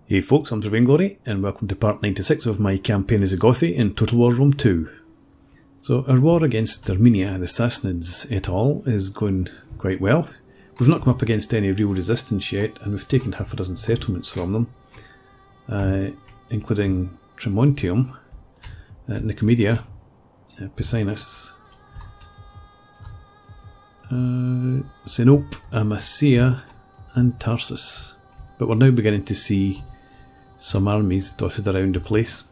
Hey folks, I'm Vainglory, and welcome to part 96 of my campaign as a Gothi in Total War Rome 2. So our war against Armenia, the Sassanids et al. Is going quite well. We've not come up against any real resistance yet, and we've taken half a dozen settlements from them, including Tremontium, Nicomedia, Picinus, Sinope, Amasea, and Tarsus. But we're now beginning to see some armies dotted around the place.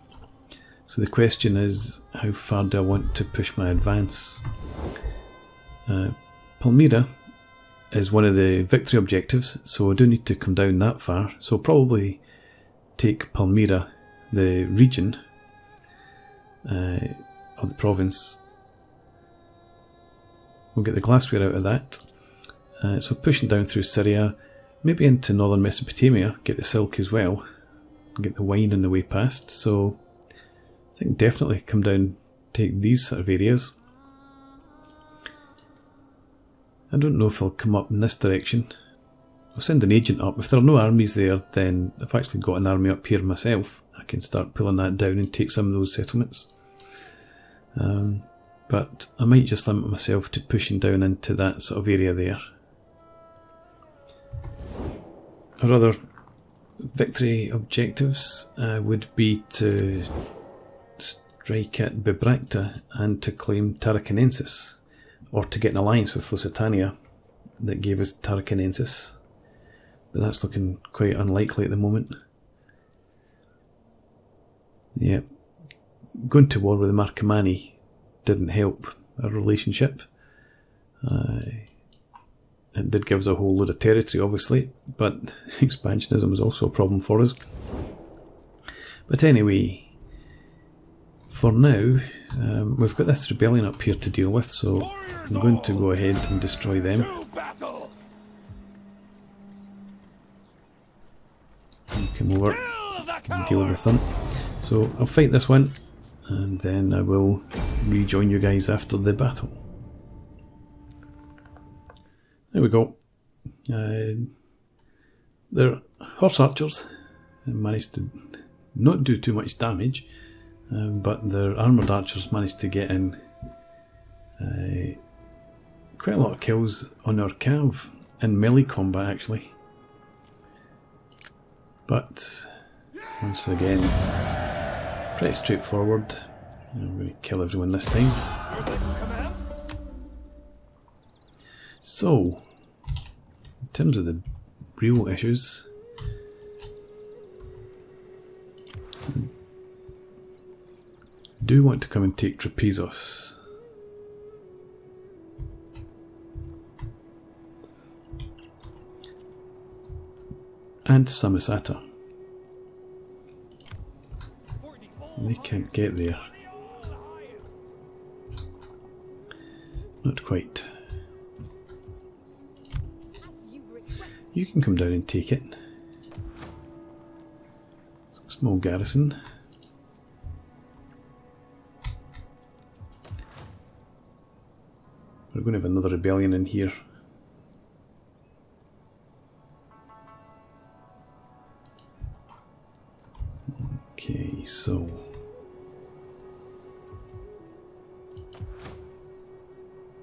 So the question is, how far do I want to push my advance? Palmyra is one of the victory objectives, so I do need to come down that far. So I'll probably take Palmyra, the region, or the province. We'll get the glassware out of that. So pushing down through Syria, maybe into northern Mesopotamia, get the silk as well, and get the wine on the way past. So I think definitely come down, take these sort of areas. I don't know if I'll come up in this direction. I'll send an agent up. If there are no armies there, then I've actually got an army up here myself. I can start pulling that down and take some of those settlements. But I might just limit myself to pushing down into that sort of area there. Our other victory objectives would be to strike at Bibracta and to claim Tarraconensis, or to get an alliance with Lusitania that gave us Tarraconensis, but that's looking quite unlikely at the moment. Yeah, going to war with the Marcomanni didn't help our relationship. It did give us a whole load of territory, obviously, but expansionism was also a problem for us. But anyway, for now, we've got this rebellion up here to deal with, so I'm going to go ahead and destroy them. Come over and deal with them. So I'll fight this one, and then I will rejoin you guys after the battle. There we go. Their horse archers managed to not do too much damage, but their armoured archers managed to get in quite a lot of kills on our cav in melee combat actually. But once again, pretty straightforward. I'm going to kill everyone this time. So, in terms of the real issues, I do want to come and take Trapezos. And Samosata. They can't get there. Not quite. You can come down and take it. It's a small garrison. We're going to have another rebellion in here. Okay, so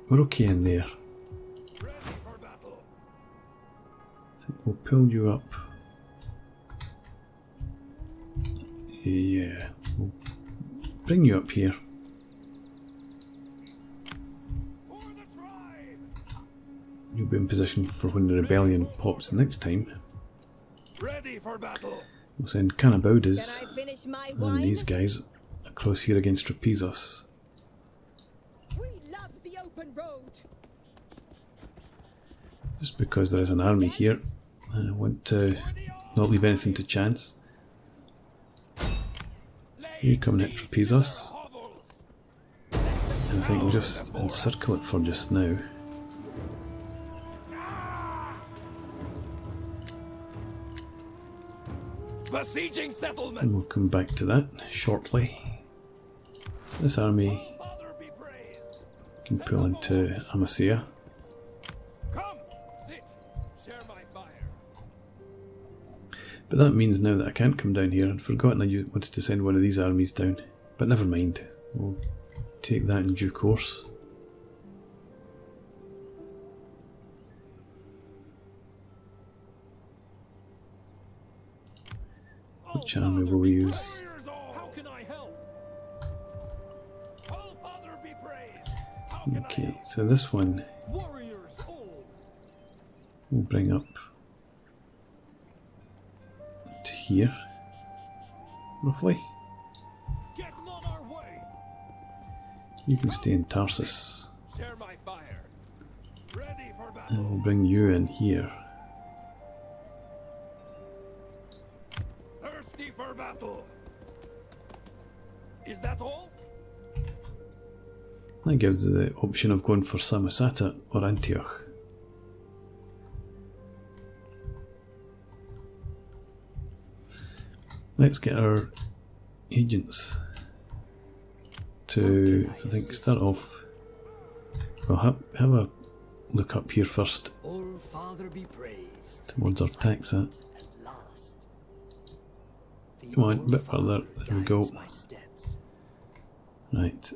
we're okay in there. I think we'll pull you up. Yeah, we'll bring you up here. You'll be in position for when the rebellion pops next time. Ready for battle. We'll send Canabaudes and these guys across here against Trapezos. We love the open road. Just because there is an army here, I want to not leave anything to chance. You come and hit Trapezos, and I think we'll just encircle it for just now. Besieging settlement. And we'll come back to that shortly. This army can pull into Amasea. Come, sit, share my fire. But that means now that I can't come down here. I'd forgotten I wanted to send one of these armies down. But never mind. We'll take that in due course. Which army will we use? How can I help? All Father be praised. How can I Okay, help? so this one Warriors all. we'll bring up to here, roughly. Get on our way. You can stay in Tarsus, Share my fire. Ready for and battle. we'll bring you in here. Thirsty for battle. Is that all? That gives the option of going for Samosata or Antioch. Let's get our agents to, I think, start off. Well, have a look up here first All Father be praised. towards our tax at. At last. The Come on, a bit All-Father further. There we go. guides my steps. Right,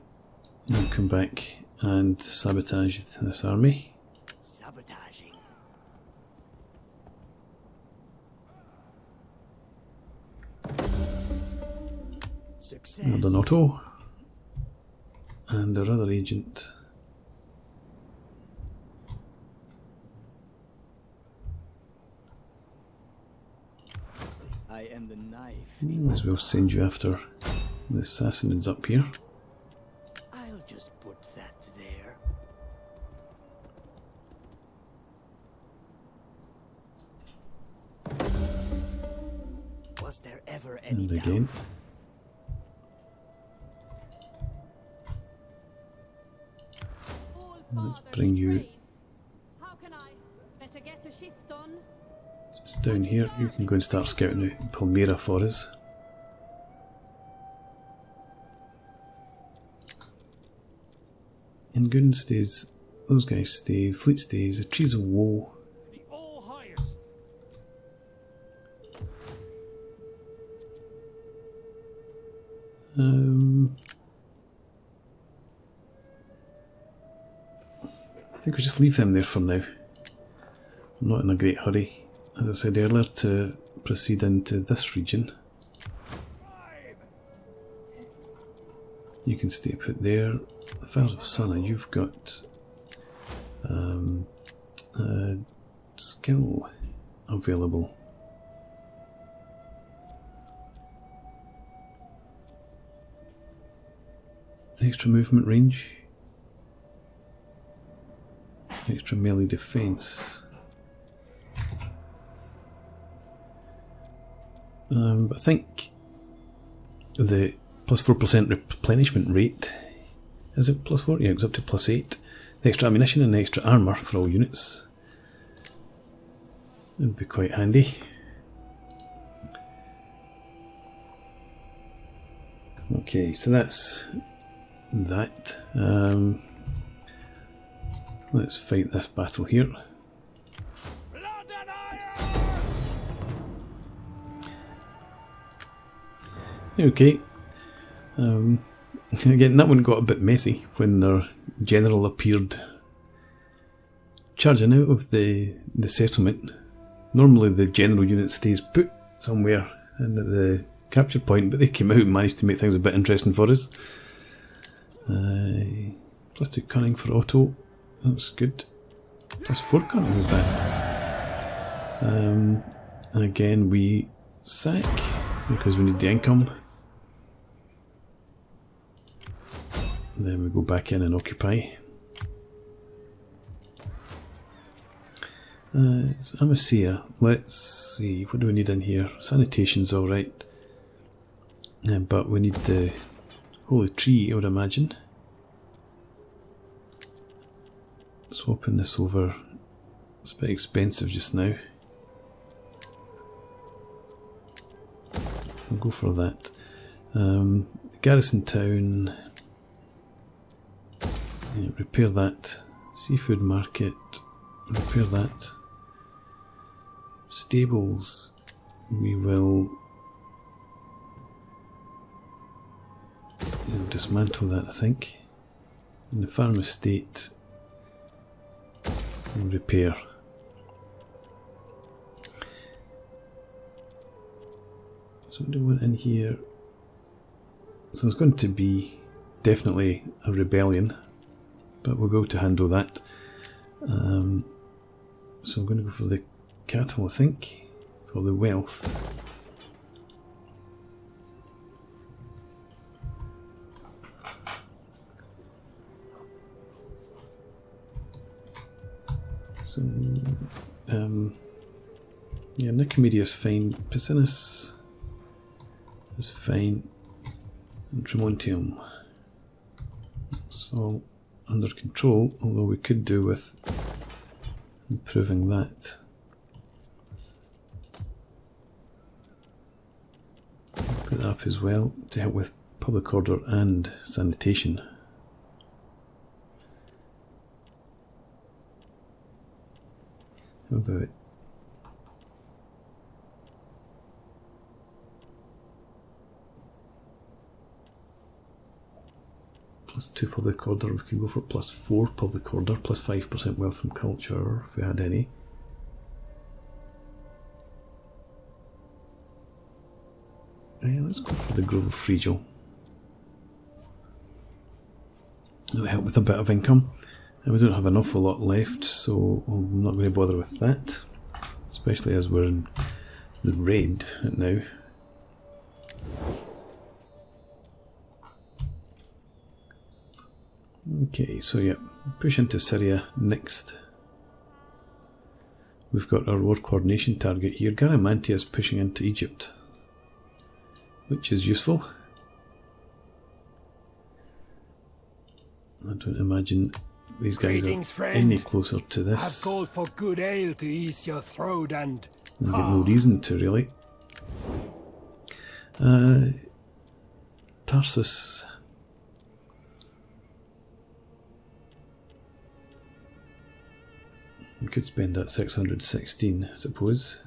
now come back and sabotage this army. Sabotaging. Success. And an auto. And our other agent. I am the knife. Might as well send you after the Sassanids up here. I'll just put that there. Was there ever any And again. doubt? All Let's Father bring be you praised. How can I? Better get a shift on. just down here. You can go and start scouting out Palmyra for us. Ingun stays, those guys stay, Fleet stays, the Trees of Woe. The all highest. I think we just leave them there for now. I'm not in a great hurry, as I said earlier, to proceed into this region. Five. You can stay put there. The Fires of Sana, you've got skill available. Extra movement range. Extra melee defense. But I think the plus 4% replenishment rate, is it plus 4? Yeah, it goes up to plus 8. The extra ammunition and the extra armour for all units would be quite handy. Okay, so that's that. Let's fight this battle here. Blood and iron. Okay. Again, that one got a bit messy when their general appeared charging out of the settlement. Normally the general unit stays put somewhere in the capture point, but they came out and managed to make things a bit interesting for us. Plus 2 cunning for auto, that's good. Plus 4 cunning was that. Again we sack because we need the income. Then we go back in and occupy. So Amasea, let's see, what do we need in here? Sanitation's alright. But we need the holy tree, I would imagine. Swapping this over, it's a bit expensive just now. I'll go for that. Garrison town. Yeah, repair that. Seafood market. Repair that. Stables. we will dismantle that, I think. In the farm estate, we'll repair. So what do we want in here? So there's going to be definitely a rebellion, but we'll be able to handle that. So I'm going to go for the cattle, I think, for the wealth. So, yeah, Nicomedia is fine, Piscinus is fine, and Tremontium. It's all under control, although we could do with improving that. Put that up as well to help with public order and sanitation. How about +2 public order? We could go for +4 public order, +5% wealth from culture if we had any. Yeah, let's go for the Grove of Frigil. That'll help with a bit of income. And we don't have an awful lot left, so I'm not going to bother with that. Especially as we're in the raid now. Okay, so yeah, push into Syria next. We've got our war coordination target here. Garamantia is pushing into Egypt, which is useful. I don't imagine these guys are any closer to this. I've called for good ale to ease your throat and I've got no reason to, really. Tarsus. We could spend that 616, I suppose.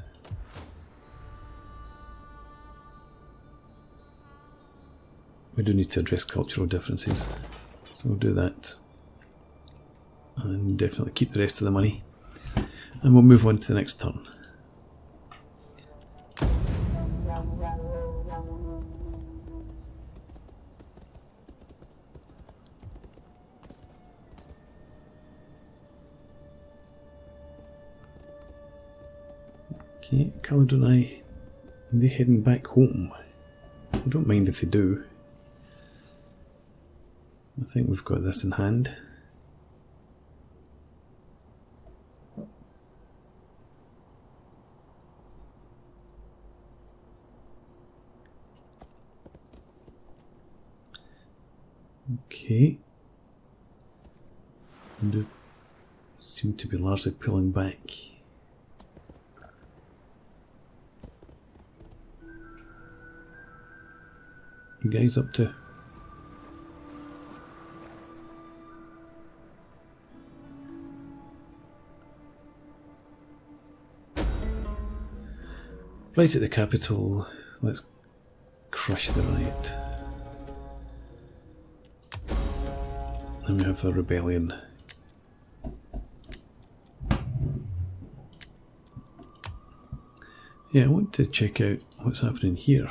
We do need to address cultural differences, so we'll do that. And definitely keep the rest of the money. And we'll move on to the next turn. Okay, Caledoni, are they heading back home? I don't mind if they do. I think we've got this in hand. Okay. And they seem to be largely pulling back. You guys up to? Right at the capital, let's crush the riot. And we have a rebellion. Yeah, I want to check out what's happening here.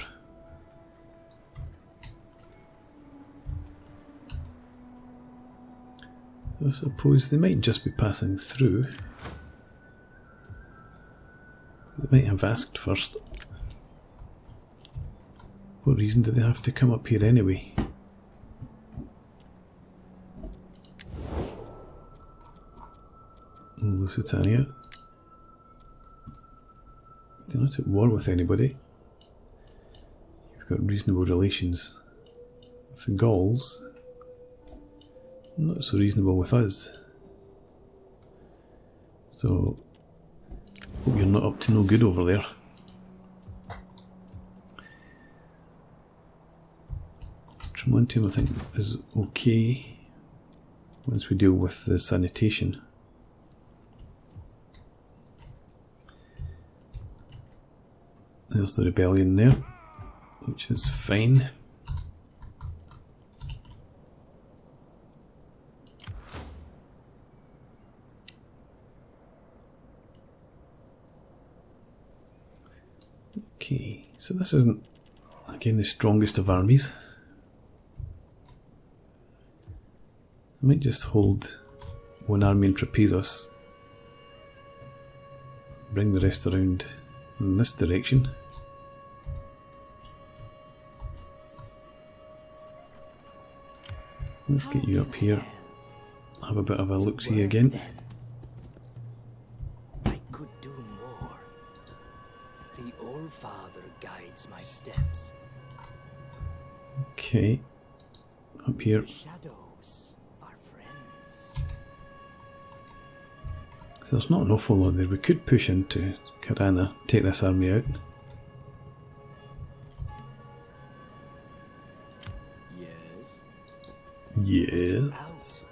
I suppose they might just be passing through. They might have asked first. What reason do they have to come up here anyway? Lusitania. They're not at war with anybody. You've got reasonable relations with the Gauls. Not so reasonable with us. So, hope you're not up to no good over there. Tremontium, I think, is okay once we deal with the sanitation. There's the rebellion there, which is fine. Okay, so this isn't, again, the strongest of armies. I might just hold one army in Trapezos, bring the rest around in this direction. Let's get you up here, have a bit of a look-see again. I could do more. The Old Father guides my steps. Okay, up here. The shadows are friends. So there's not an awful lot there. We could push into Karana, take this army out. Yes. Yes.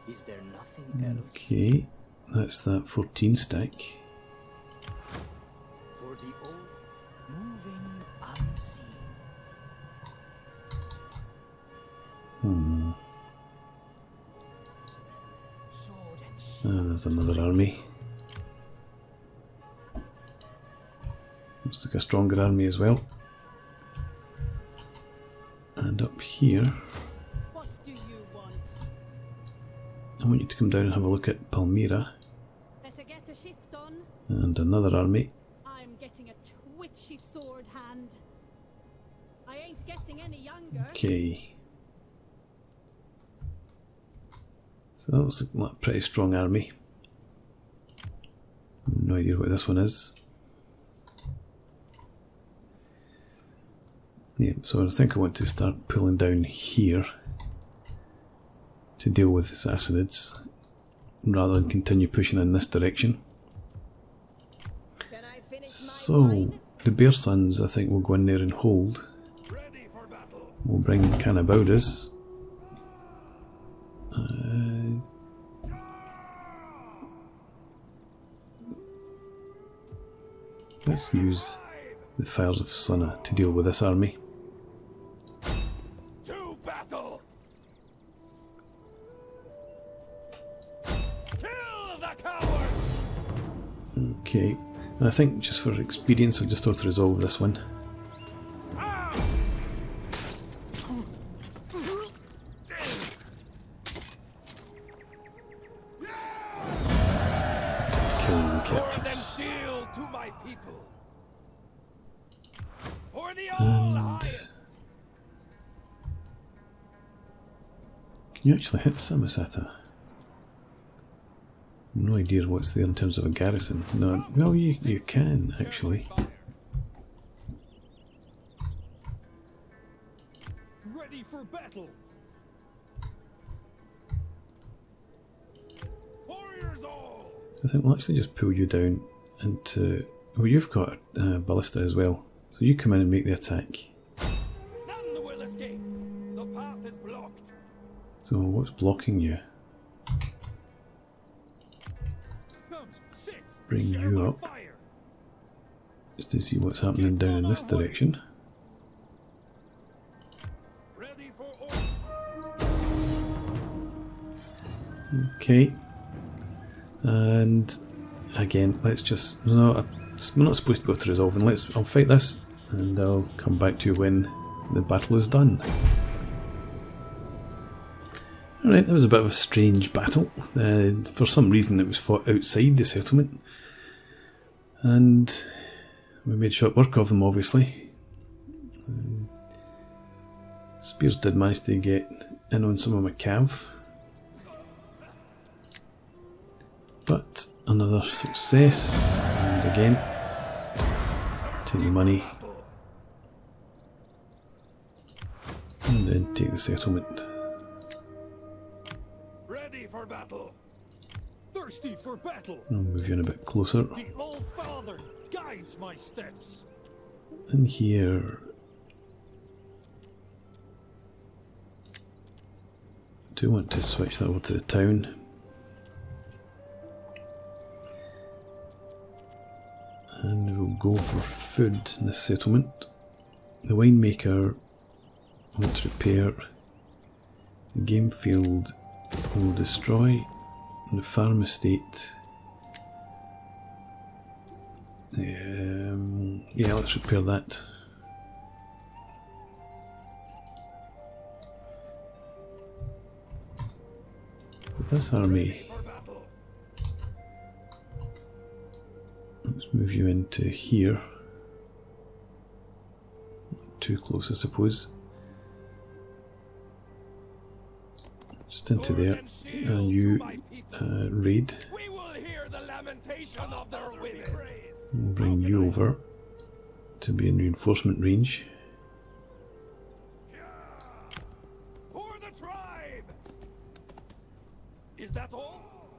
Out. Is there nothing else? Okay, that's that 14 stack. For the old moving unseen. Sword and shield. There's another army. Looks like a stronger army as well. And up here, What do you want? I want you to come down and have a look at Palmyra. Better get a shift on. And another army. I'm getting a twitchy sword hand. I ain't getting any younger. Okay. So that looks like a pretty strong army. No idea what this one is. Yeah, so I think I want to start pulling down here to deal with the Sassanids rather than continue pushing in this direction. Can I finish my So wine? the Bear Sons, I think, will go in there and hold. Ready for battle. We'll bring Canabaudas. Let's use the Fires of Sunna to deal with this army. To battle. Kill the cowards. Okay, and I think just for experience I'll just auto-resolve this one. Killing the Sword and captives. shield to my people. For the And all-highest. can you actually hit Samosata? No idea what's there in terms of a garrison. No, well you can actually. Ready for battle. Warriors all. I think we'll actually just pull you down into... Well, you've got a ballista as well, so you come in and make the attack. None will escape. The path is blocked. So what's blocking you? Come, sit. Bring Share you my up. fire. Just to see what's happening down in this direction. Ready for order. Okay. And again, let's just... No, we're not supposed to go to resolving. I'll fight this and I'll come back to you when the battle is done. Alright, that was a bit of a strange battle. For some reason it was fought outside the settlement. And we made short work of them, obviously. Spears did manage to get in on some of my cav. But another success, and again, take the money, and then take the settlement. Ready for battle. Thirsty for battle. I'll move you in a bit closer. The Old Father guides my steps. And here, I do want to switch that over to the town. And we'll go for food in this settlement. The winemaker wants repair. The game field will destroy. And the farm estate. Yeah, let's repair that. So this army. Let's move you into here. Not too close, I suppose. Just into there. And you raid. We'll bring you over to be in reinforcement range. For the tribe. Is that all?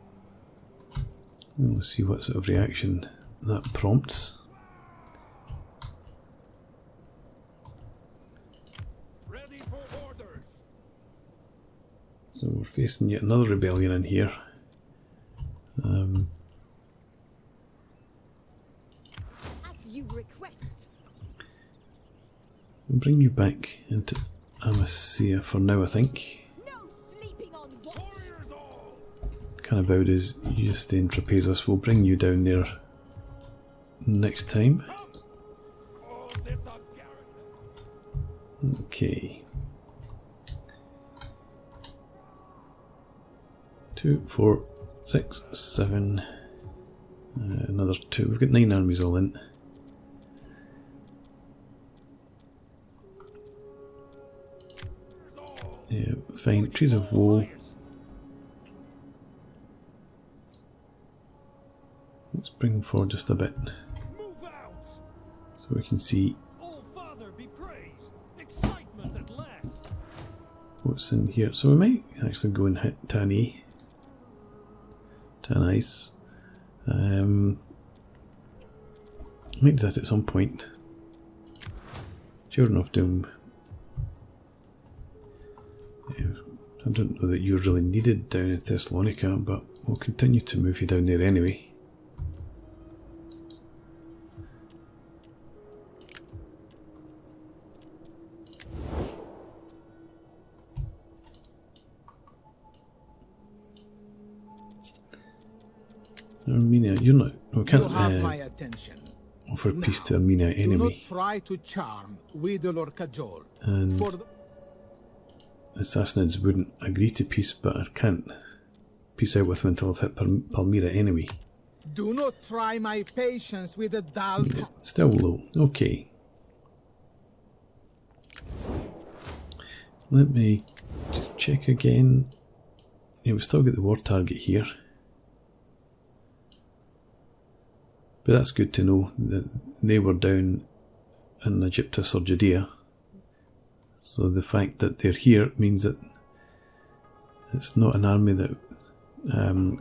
And we'll see what sort of reaction that prompts. Ready for orders. So we're facing yet another rebellion in here. As you request. We'll bring you back into Amasya for now, I think. No sleeping on watch. Warriors all. Kind of about as you stay in Trapezos. We'll bring you down there next time. Call this a garrison. Okay. 2, 4, 6, 7. Another 2. We've got 9 armies all in. Yeah, fine. Trees of Woe. Let's bring them forward just a bit Move out. so we can see Oh, Father, be praised. Excitement at last. what's in here. So we might actually go and hit Tani. Tanice. Might do that at some point. Children of Doom. Yeah, I don't know that you're really needed down in Thessalonica, but we'll continue to move you down there anyway. Armenia, you're not. We can't You have my attention. offer peace Now, to Armenia Do not enemy. try to charm, wheedle, or cajole. And For the Sassanids wouldn't agree to peace, but I can't peace out with them until I've hit Palmyra enemy. do not try my patience with a dull tongue. Still low. Okay. Let me just check again. Yeah, we've still got the war target here. But that's good to know that they were down in Egyptus or Judea. So the fact that they're here means that it's not an army that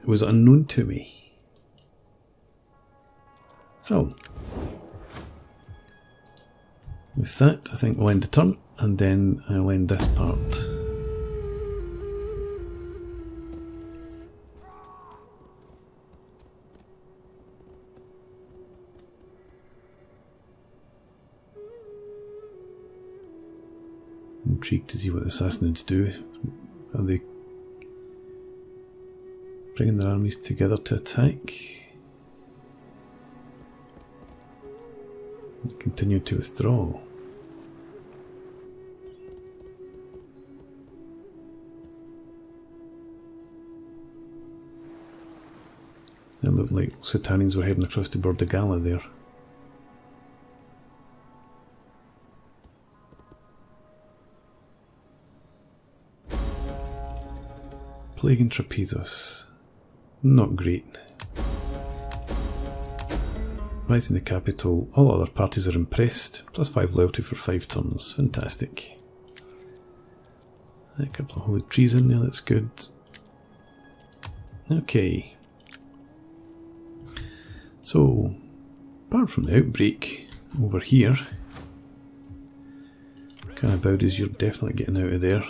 was unknown to me. So, with that, I think we'll end the turn, and then I'll end this part. Intrigued to see what the Sassanids do. Are they bringing their armies together to attack? Continue to withdraw. It looked like Sassanids were heading across to Bordagala there. Plague in Trapezos. Not great. Right in the capital, all other parties are impressed. +5 loyalty for 5 turns. Fantastic. A couple of holy trees in there, that's good. Okay. So, apart from the outbreak over here, kind of about as you're definitely getting out of there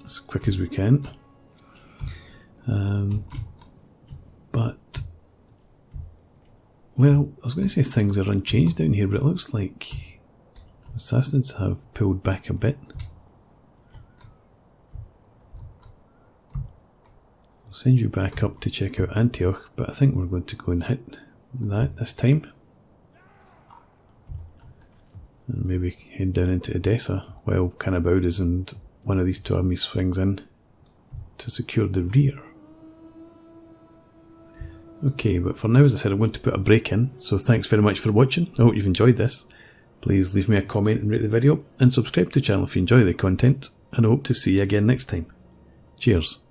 as quick as we can. But well, I was going to say things are unchanged down here, but it looks like the Sassanids have pulled back a bit. I'll send you back up to check out Antioch, but I think we're going to go and hit that this time. And maybe head down into Edessa while Canabaudas and one of these two armies swings in to secure the rear. Okay, but for now, as I said, I'm going to put a break in, so thanks very much for watching. I hope you've enjoyed this. Please leave me a comment and rate the video, and subscribe to the channel if you enjoy the content, and I hope to see you again next time. Cheers.